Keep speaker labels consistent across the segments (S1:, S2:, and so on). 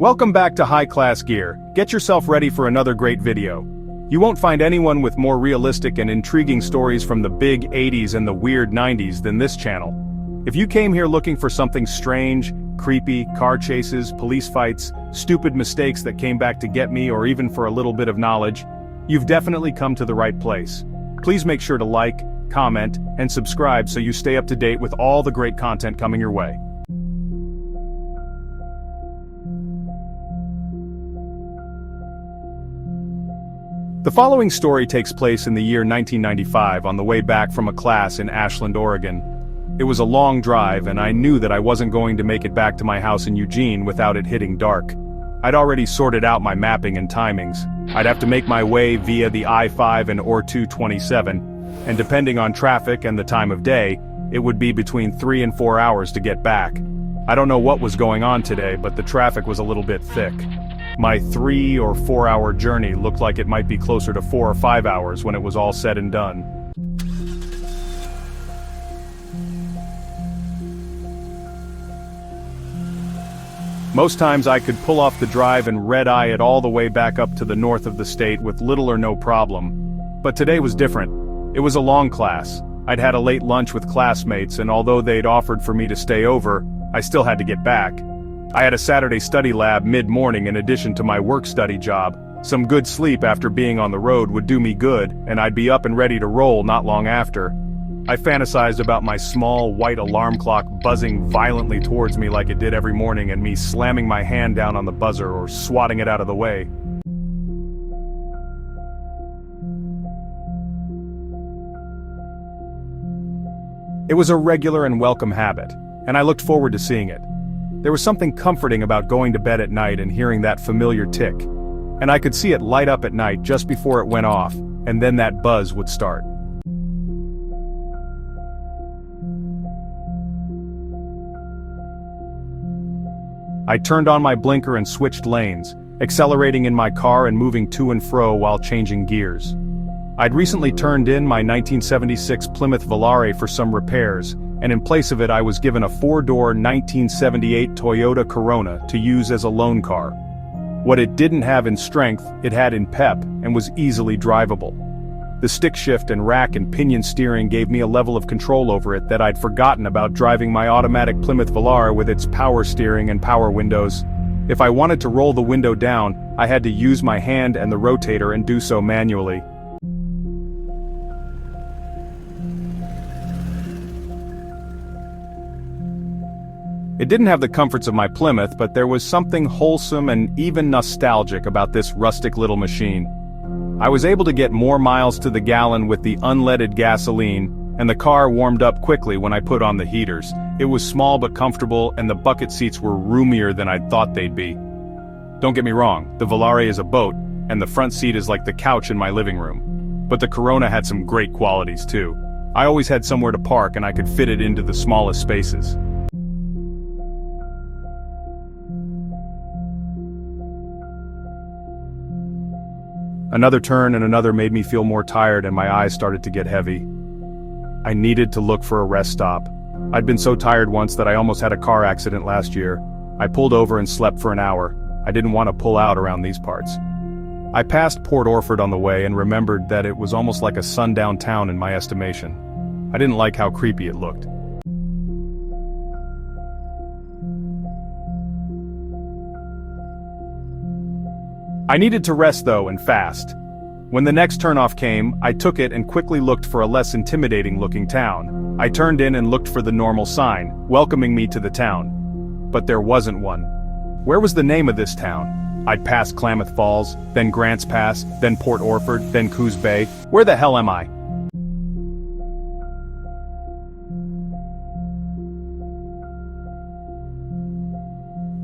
S1: Welcome back to High Class Gear. Get yourself ready for another great video. You won't find anyone with more realistic and intriguing stories from the big 80s and the weird 90s than this channel. If you came here looking for something strange, creepy, car chases, police fights, stupid mistakes that came back to get me, or even for a little bit of knowledge, you've definitely come to the right place. Please make sure to like, comment, and subscribe so you stay up to date with all the great content coming your way. The following story takes place in the year 1995 on the way back from a class in Ashland, Oregon. It was a long drive, and I knew that I wasn't going to make it back to my house in Eugene without it hitting dark. I'd already sorted out my mapping and timings. I'd have to make my way via the I-5 and or 227, and depending on traffic and the time of day, it would be between 3 and 4 hours to get back. I don't know what was going on today, but the traffic was a little bit thick. My 3 or 4 hour journey looked like it might be closer to 4 or 5 hours when it was all said and done. Most times I could pull off the drive and red-eye it all the way back up to the north of the state with little or no problem. But today was different. It was a long class. I'd had a late lunch with classmates, and although they'd offered for me to stay over, I still had to get back. I had a Saturday study lab mid-morning in addition to my work-study job. Some good sleep after being on the road would do me good, and I'd be up and ready to roll not long after. I fantasized about my small white alarm clock buzzing violently towards me like it did every morning, and me slamming my hand down on the buzzer or swatting it out of the way. It was a regular and welcome habit, and I looked forward to seeing it. There was something comforting about going to bed at night and hearing that familiar tick, and I could see it light up at night just before it went off, and then that buzz would start. I turned on my blinker and switched lanes, accelerating in my car and moving to and fro while changing gears. I'd recently turned in my 1976 Plymouth Volare for some repairs, and in place of it I was given a 4-door 1978 Toyota Corona to use as a loan car. What it didn't have in strength, it had in pep, and was easily drivable. The stick shift and rack and pinion steering gave me a level of control over it that I'd forgotten about driving my automatic Plymouth Volare with its power steering and power windows. If I wanted to roll the window down, I had to use my hand and the rotator and do so manually. It didn't have the comforts of my Plymouth, but there was something wholesome and even nostalgic about this rustic little machine. I was able to get more miles to the gallon with the unleaded gasoline, and the car warmed up quickly when I put on the heaters. It was small but comfortable, and the bucket seats were roomier than I'd thought they'd be. Don't get me wrong, the Volare is a boat, and the front seat is like the couch in my living room. But the Corona had some great qualities too. I always had somewhere to park, and I could fit it into the smallest spaces. Another turn and another made me feel more tired, and my eyes started to get heavy. I needed to look for a rest stop. I'd been so tired once that I almost had a car accident last year. I pulled over and slept for an hour. I didn't want to pull out around these parts. I passed Port Orford on the way and remembered that it was almost like a sundown town in my estimation. I didn't like how creepy it looked. I needed to rest though, and fast. When the next turnoff came, I took it and quickly looked for a less intimidating looking town. I turned in and looked for the normal sign, welcoming me to the town. But there wasn't one. Where was the name of this town? I'd passed Klamath Falls, then Grants Pass, then Port Orford, then Coos Bay. Where the hell am I?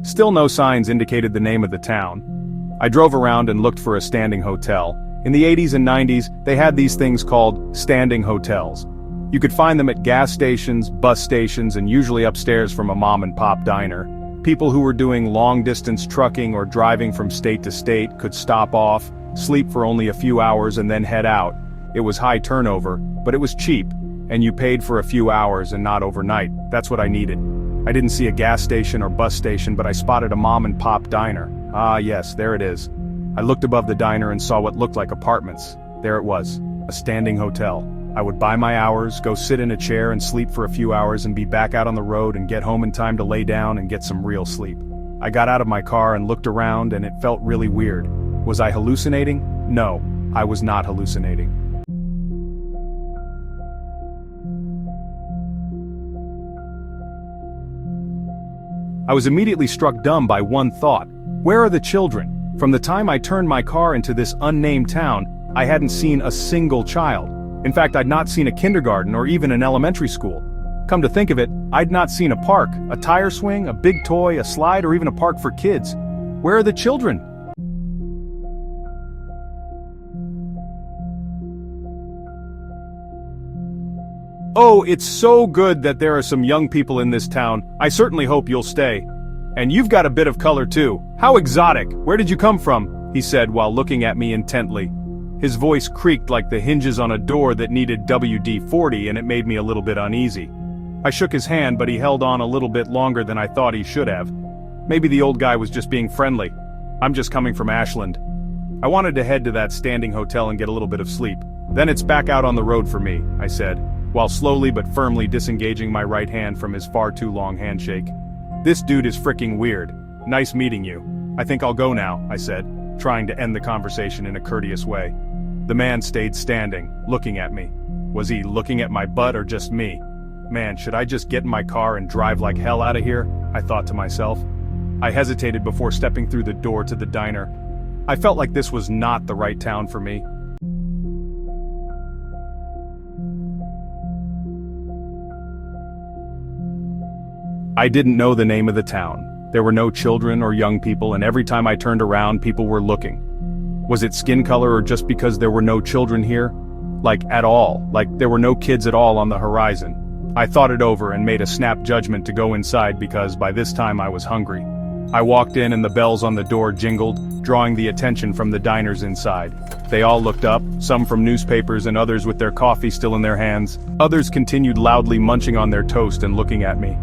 S1: Still no signs indicated the name of the town. I drove around and looked for a standing hotel. In the 80s and 90s, they had these things called standing hotels. You could find them at gas stations, bus stations, and usually upstairs from a mom-and-pop diner. People who were doing long-distance trucking or driving from state to state could stop off, sleep for only a few hours, and then head out. It was high turnover, but it was cheap, and you paid for a few hours and not overnight. That's what I needed. I didn't see a gas station or bus station, but I spotted a mom-and-pop diner. Ah yes, there it is. I looked above the diner and saw what looked like apartments. There it was, a standing hotel. I would buy my hours, go sit in a chair and sleep for a few hours and be back out on the road and get home in time to lay down and get some real sleep. I got out of my car and looked around and it felt really weird. Was I hallucinating? No, I was not hallucinating. I was immediately struck dumb by one thought. Where are the children? From the time I turned my car into this unnamed town, I hadn't seen a single child. In fact, I'd not seen a kindergarten or even an elementary school. Come to think of it, I'd not seen a park, a tire swing, a big toy, a slide, or even a park for kids. Where are the children? Oh, it's so good that there are some young people in this town. I certainly hope you'll stay. And you've got a bit of color too. How exotic. Where did you come from? He said while looking at me intently. His voice creaked like the hinges on a door that needed WD-40 and it made me a little bit uneasy. I shook his hand but he held on a little bit longer than I thought he should have. Maybe the old guy was just being friendly. I'm just coming from Ashland. I wanted to head to that standing hotel and get a little bit of sleep. Then it's back out on the road for me, I said, while slowly but firmly disengaging my right hand from his far too long handshake. This dude is freaking weird. Nice meeting you. I think I'll go now, I said, trying to end the conversation in a courteous way. The man stayed standing, looking at me. Was he looking at my butt or just me? Man, should I just get in my car and drive like hell out of here? I thought to myself. I hesitated before stepping through the door to the diner. I felt like this was not the right town for me. I didn't know the name of the town. There were no children or young people, and every time I turned around, people were looking. Was it skin color or just because there were no children here? Like, at all. Like, there were no kids at all on the horizon. I thought it over and made a snap judgment to go inside because by this time I was hungry. I walked in and the bells on the door jingled, drawing the attention from the diners inside. They all looked up, some from newspapers and others with their coffee still in their hands. Others continued loudly munching on their toast and looking at me.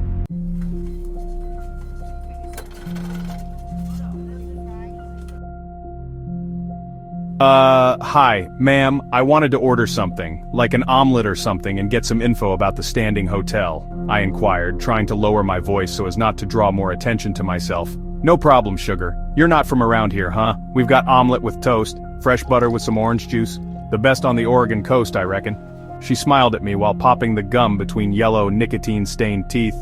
S1: Hi, ma'am, I wanted to order something, like an omelet or something and get some info about the standing hotel, I inquired, trying to lower my voice so as not to draw more attention to myself. No problem, sugar. You're not from around here, huh? We've got omelet with toast, fresh butter with some orange juice. The best on the Oregon coast, I reckon. She smiled at me while popping the gum between yellow, nicotine-stained teeth.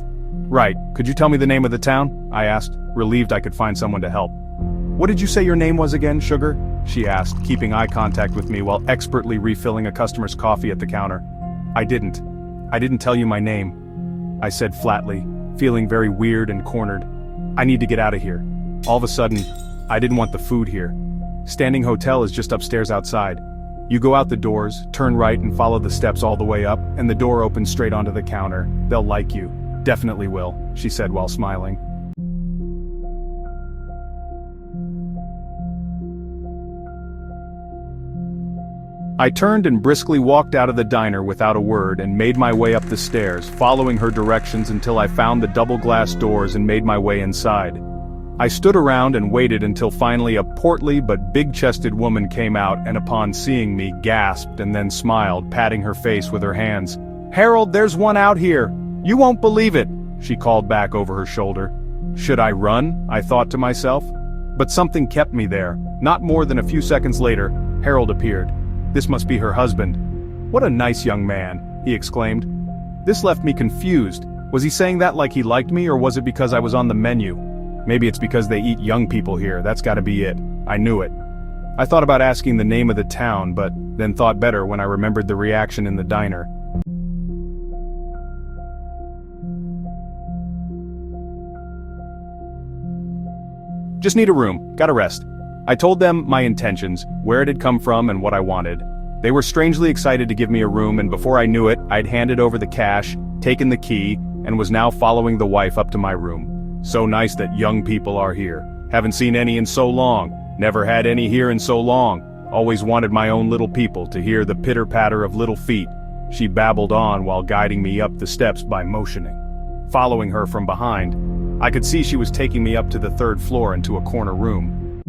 S1: Right, could you tell me the name of the town? I asked, relieved I could find someone to help. What did you say your name was again, sugar? She asked, keeping eye contact with me while expertly refilling a customer's coffee at the counter. I didn't tell you my name, I said flatly, feeling very weird and cornered. I need to get out of here. All of a sudden, I didn't want the food here. Standing Hotel is just upstairs outside. You go out the doors, turn right and follow the steps all the way up, and the door opens straight onto the counter. They'll like you. Definitely will, she said while smiling. I turned and briskly walked out of the diner without a word and made my way up the stairs, following her directions until I found the double glass doors and made my way inside. I stood around and waited until finally a portly but big-chested woman came out and upon seeing me gasped and then smiled, patting her face with her hands. "Harold, there's one out here! You won't believe it!" she called back over her shoulder. Should I run? I thought to myself. But something kept me there. Not more than a few seconds later, Harold appeared. This must be her husband. "What a nice young man," he exclaimed. This left me confused. Was he saying that like he liked me or was it because I was on the menu? Maybe it's because they eat young people here, that's gotta be it. I knew it. I thought about asking the name of the town, but then thought better when I remembered the reaction in the diner. "Just need a room, gotta rest." I told them my intentions, where it had come from and what I wanted. They were strangely excited to give me a room and before I knew it, I'd handed over the cash, taken the key, and was now following the wife up to my room. So nice that young people are here. Haven't seen any in so long, never had any here in so long. Always wanted my own little people to hear the pitter-patter of little feet. She babbled on while guiding me up the steps by motioning. following her from behind. I could see she was taking me up to the third floor into a corner room.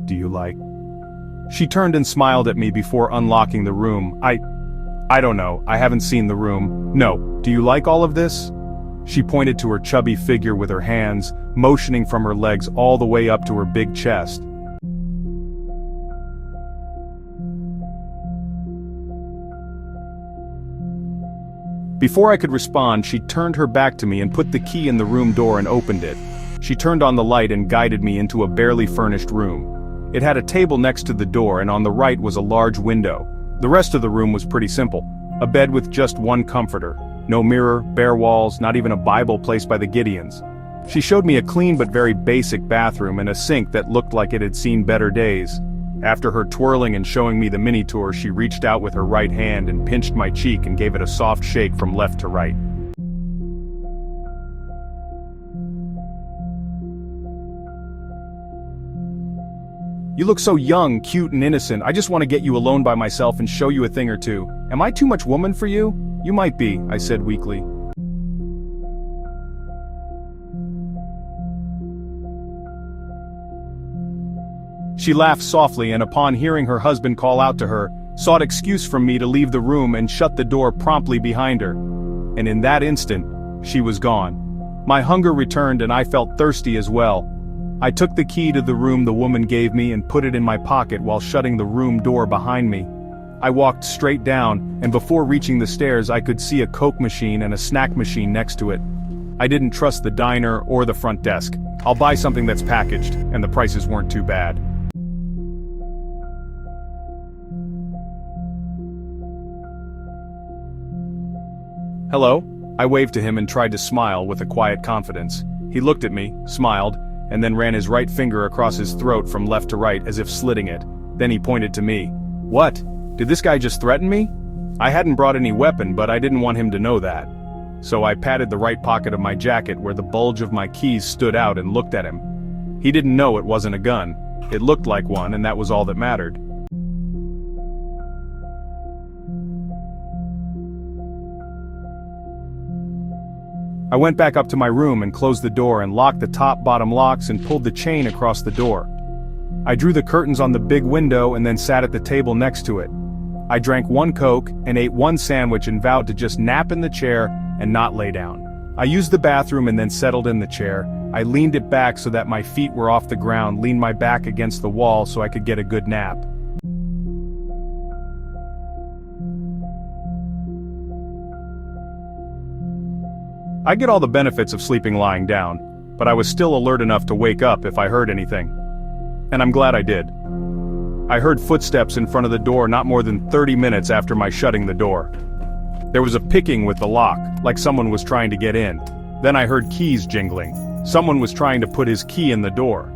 S1: "Do you like?" She turned and smiled at me before unlocking the room. I don't know, I haven't seen the room. "No, do you like all of this?" She pointed to her chubby figure with her hands, motioning from her legs all the way up to her big chest. Before I could respond, she turned her back to me and put the key in the room door and opened it. She turned on the light and guided me into a barely furnished room. It had a table next to the door, and on the right was a large window. The rest of the room was pretty simple. A bed with just one comforter. No mirror, bare walls, not even a Bible placed by the Gideons. She showed me a clean but very basic bathroom and a sink that looked like it had seen better days. After her twirling and showing me the mini tour, she reached out with her right hand and pinched my cheek and gave it a soft shake from left to right. "You look so young, cute and innocent. I just want to get you alone by myself and show you a thing or two. Am I too much woman for you?" "You might be," I said weakly. She laughed softly, and upon hearing her husband call out to her, sought excuse from me to leave the room and shut the door promptly behind her. And in that instant, she was gone. My hunger returned and I felt thirsty as well. I took the key to the room the woman gave me and put it in my pocket while shutting the room door behind me. I walked straight down, and before reaching the stairs I could see a Coke machine and a snack machine next to it. I didn't trust the diner or the front desk. I'll buy something that's packaged, and the prices weren't too bad. "Hello?" I waved to him and tried to smile with a quiet confidence. He looked at me, smiled, and then ran his right finger across his throat from left to right as if slitting it. Then he pointed to me. "What? Did this guy just threaten me?" I hadn't brought any weapon, but I didn't want him to know that. So I patted the right pocket of my jacket where the bulge of my keys stood out and looked at him. He didn't know it wasn't a gun. It looked like one, and that was all that mattered. I went back up to my room and closed the door and locked the top-bottom locks and pulled the chain across the door. I drew the curtains on the big window and then sat at the table next to it. I drank one Coke and ate one sandwich and vowed to just nap in the chair and not lay down. I used the bathroom and then settled in the chair. I leaned it back so that my feet were off the ground, leaned my back against the wall so I could get a good nap. I get all the benefits of sleeping lying down, but I was still alert enough to wake up if I heard anything. And I'm glad I did. I heard footsteps in front of the door not more than 30 minutes after my shutting the door. There was a picking with the lock, like someone was trying to get in. Then I heard keys jingling. Someone was trying to put his key in the door.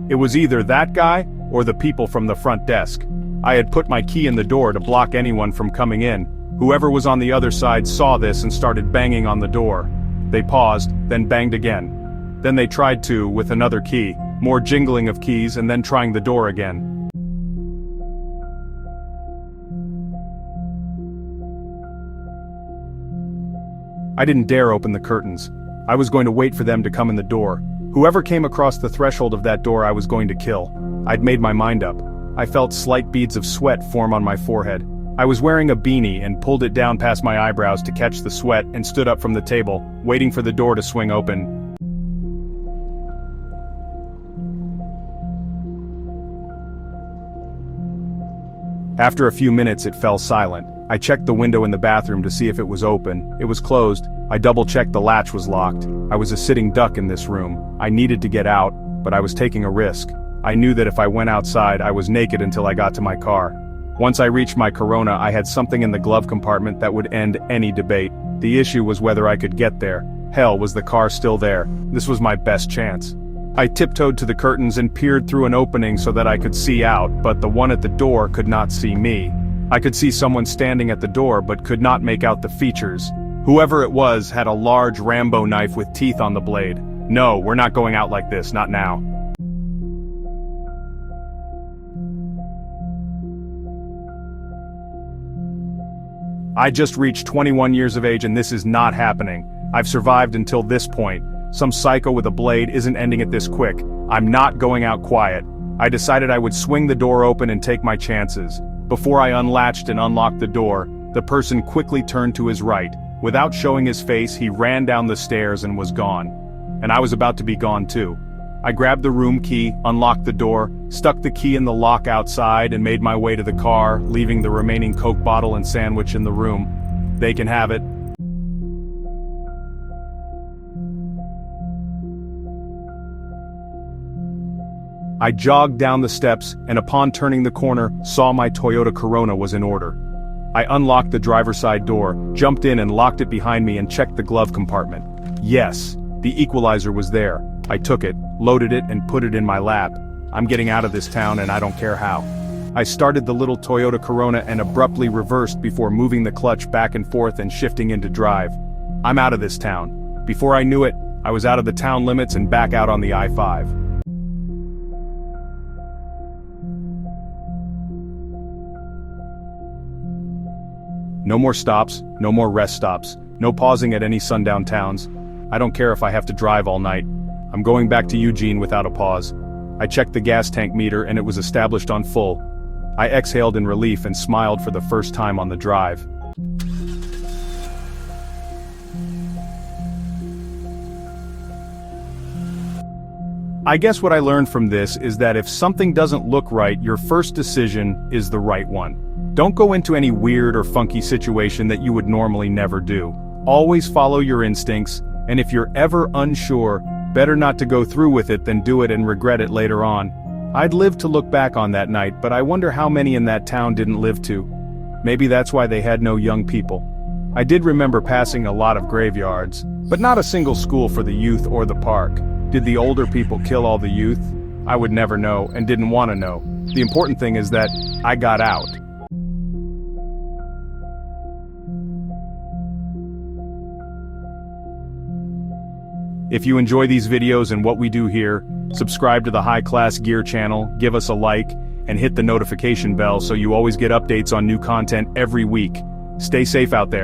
S1: It was either that guy or the people from the front desk. I had put my key in the door to block anyone from coming in. Whoever was on the other side saw this and started banging on the door. They paused, then banged again. Then they tried to, with another key, more jingling of keys and then trying the door again. I didn't dare open the curtains. I was going to wait for them to come in the door. Whoever came across the threshold of that door I was going to kill. I'd made my mind up. I felt slight beads of sweat form on my forehead. I was wearing a beanie and pulled it down past my eyebrows to catch the sweat and stood up from the table, waiting for the door to swing open. After a few minutes it fell silent. I checked the window in the bathroom to see if it was open. It was closed. I double-checked the latch was locked. I was a sitting duck in this room. I needed to get out, but I was taking a risk. I knew that if I went outside I was naked until I got to my car. Once I reached my Corona, I had something in the glove compartment that would end any debate. The issue was whether I could get there. Hell, was the car still there? This was my best chance. I tiptoed to the curtains and peered through an opening so that I could see out, but the one at the door could not see me. I could see someone standing at the door but could not make out the features. Whoever it was had a large Rambo knife with teeth on the blade. No, we're not going out like this, not now. I just reached 21 years of age and this is not happening. I've survived until this point. Some psycho with a blade isn't ending it this quick. I'm not going out quiet. I decided I would swing the door open and take my chances. Before I unlatched and unlocked the door, the person quickly turned to his right. Without showing his face, he ran down the stairs and was gone. And I was about to be gone too. I grabbed the room key, unlocked the door, stuck the key in the lock outside and made my way to the car, leaving the remaining Coke bottle and sandwich in the room. They can have it. I jogged down the steps and upon turning the corner, saw my Toyota Corona was in order. I unlocked the driver's side door, jumped in and locked it behind me and checked the glove compartment. Yes, the Equalizer was there. I took it, loaded it and put it in my lap. I'm getting out of this town and I don't care how. I started the little Toyota Corona and abruptly reversed before moving the clutch back and forth and shifting into drive. I'm out of this town. Before I knew it, I was out of the town limits and back out on the I-5. No more stops, no more rest stops, no pausing at any sundown towns. I don't care if I have to drive all night. I'm going back to Eugene without a pause. I checked the gas tank meter and it was established on full. I exhaled in relief and smiled for the first time on the drive. I guess what I learned from this is that if something doesn't look right, your first decision is the right one. Don't go into any weird or funky situation that you would normally never do. Always follow your instincts, and if you're ever unsure, better not to go through with it than do it and regret it later on. I'd live to look back on that night, but I wonder how many in that town didn't live to. Maybe that's why they had no young people. I did remember passing a lot of graveyards, but not a single school for the youth or the park. Did the older people kill all the youth? I would never know and didn't want to know. The important thing is that I got out. If you enjoy these videos and what we do here, subscribe to the High Class Gear channel, give us a like, and hit the notification bell so you always get updates on new content every week. Stay safe out there.